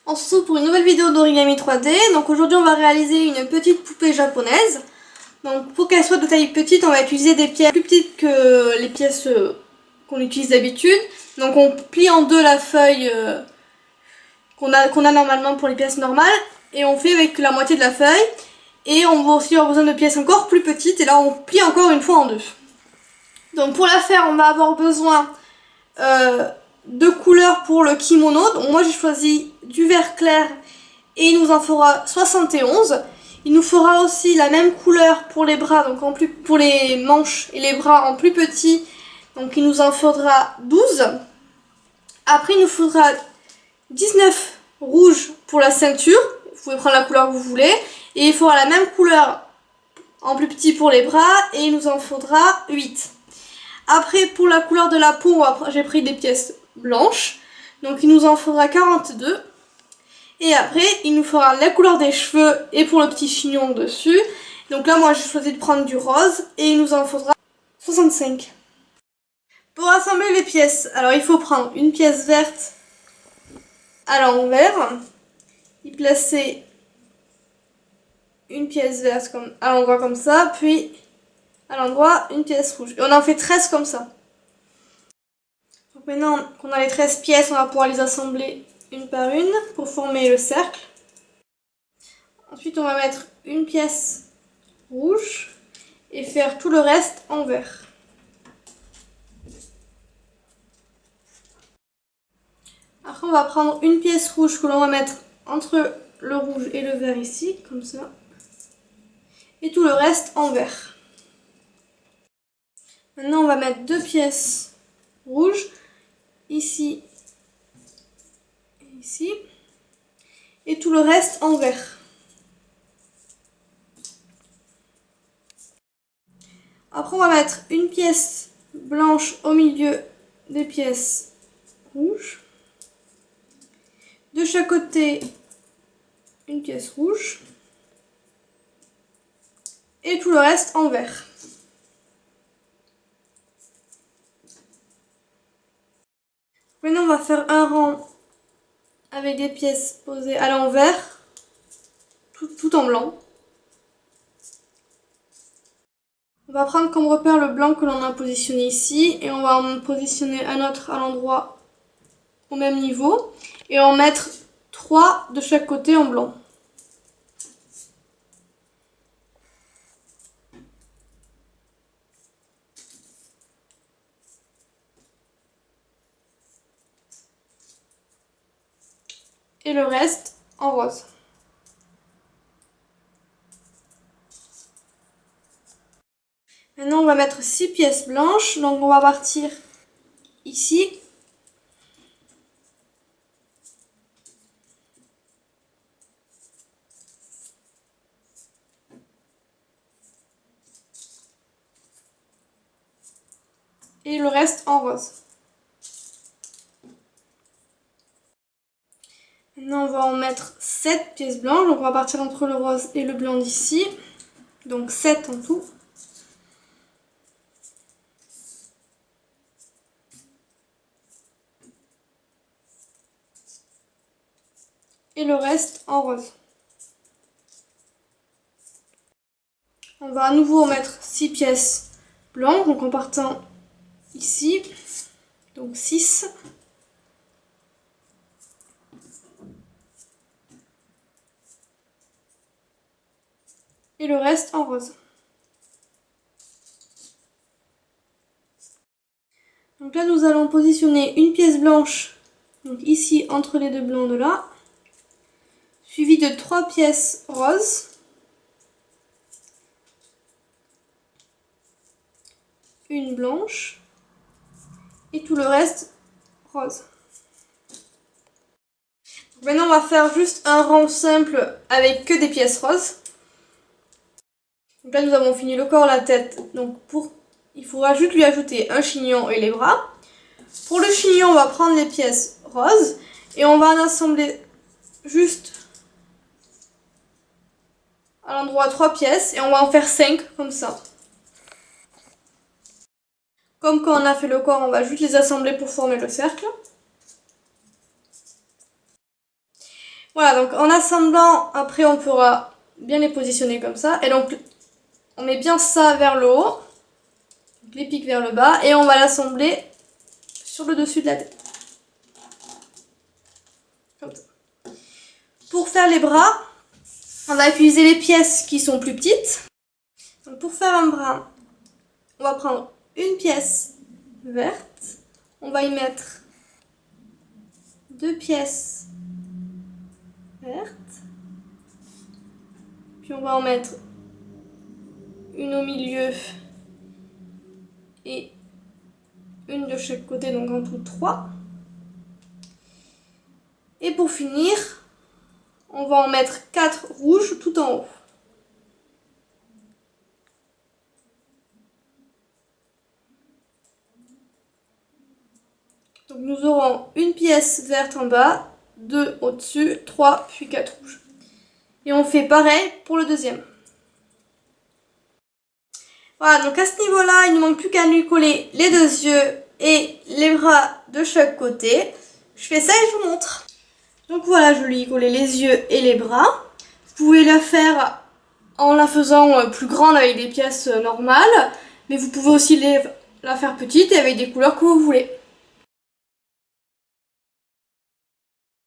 On se retrouve pour une nouvelle vidéo d'origami 3D. Donc aujourd'hui on va réaliser une petite poupée japonaise. Donc pour qu'elle soit de taille petite, on va utiliser des pièces plus petites que les pièces qu'on utilise d'habitude. Donc on plie en deux la feuille qu'on a normalement pour les pièces normales. Et on fait avec la moitié de la feuille. Et on va aussi avoir besoin de pièces encore plus petites. Et là on plie encore une fois en deux. Donc pour la faire, on va avoir besoin de couleurs pour le kimono. Donc moi j'ai choisi du vert clair et il nous en fera 71. Il nous fera aussi la même couleur pour les bras, donc pour les manches et les bras en plus petit. Donc il nous en faudra 12. Après il nous faudra 19 rouges pour la ceinture. Vous pouvez prendre la couleur que vous voulez. Et il faudra la même couleur en plus petit pour les bras et il nous en faudra 8. Après pour la couleur de la peau, j'ai pris des pièces blanches. Donc il nous en faudra 42. Et après, il nous fera la couleur des cheveux et pour le petit chignon dessus. Donc là, moi, j'ai choisi de prendre du rose et il nous en faudra 65. Pour assembler les pièces, alors il faut prendre une pièce verte à l'envers, y placer une pièce verte à l'endroit comme ça, puis à l'endroit une pièce rouge. Et on en fait 13 comme ça. Donc maintenant qu'on a les 13 pièces, on va pouvoir les assembler une par une pour former le cercle. Ensuite, on va mettre une pièce rouge et faire tout le reste en vert. Après, on va prendre une pièce rouge que l'on va mettre entre le rouge et le vert ici, comme ça. Et tout le reste en vert. Maintenant, on va mettre deux pièces rouges, ici et ici. Et tout le reste en vert. Après, on va mettre une pièce blanche au milieu des pièces rouges. De chaque côté, une pièce rouge. Et tout le reste en vert. Maintenant, on va faire un rang avec des pièces posées à l'envers, tout en blanc. On va prendre comme repère le blanc que l'on a positionné ici et on va en positionner un autre à l'endroit au même niveau et en mettre 3 de chaque côté en blanc. Et le reste en rose. Maintenant on va mettre 6 pièces blanches, donc on va partir ici. Et le reste en rose. Maintenant on va en mettre 7 pièces blanches, donc on va partir entre le rose et le blanc d'ici. Donc 7 en tout. Et le reste en rose. On va à nouveau mettre 6 pièces blanches, donc en partant ici, donc 6. Et le reste en rose. Donc là nous allons positionner une pièce blanche, donc ici entre les deux blancs de là, suivi de 3 pièces roses. Une blanche et tout le reste rose. Donc maintenant on va faire juste un rang simple avec que des pièces roses. Donc là nous avons fini le corps, la tête, donc il faudra juste lui ajouter un chignon et les bras. Pour le chignon on va prendre les pièces roses et on va en assembler juste à l'endroit 3 pièces et on va en faire 5 comme ça. Comme quand on a fait le corps, on va juste les assembler pour former le cercle. Voilà, donc en assemblant, après on pourra bien les positionner comme ça. Et donc on met bien ça vers le haut, les pics vers le bas, et on va l'assembler sur le dessus de la tête. Comme ça. Pour faire les bras, on va utiliser les pièces qui sont plus petites. Donc pour faire un bras, on va prendre une pièce verte, on va y mettre 2 pièces vertes, puis on va en mettre une au milieu et une de chaque côté, donc en tout 3. Et pour finir, on va en mettre 4 rouges tout en haut. Donc nous aurons une pièce verte en bas, 2 au-dessus, 3 puis 4 rouges. Et on fait pareil pour le deuxième. Voilà, donc à ce niveau-là, il ne manque plus qu'à lui coller les 2 yeux et les bras de chaque côté. Je fais ça et je vous montre. Donc voilà, je lui ai collé les yeux et les bras. Vous pouvez la faire en la faisant plus grande avec des pièces normales, mais vous pouvez aussi la faire petite et avec des couleurs que vous voulez.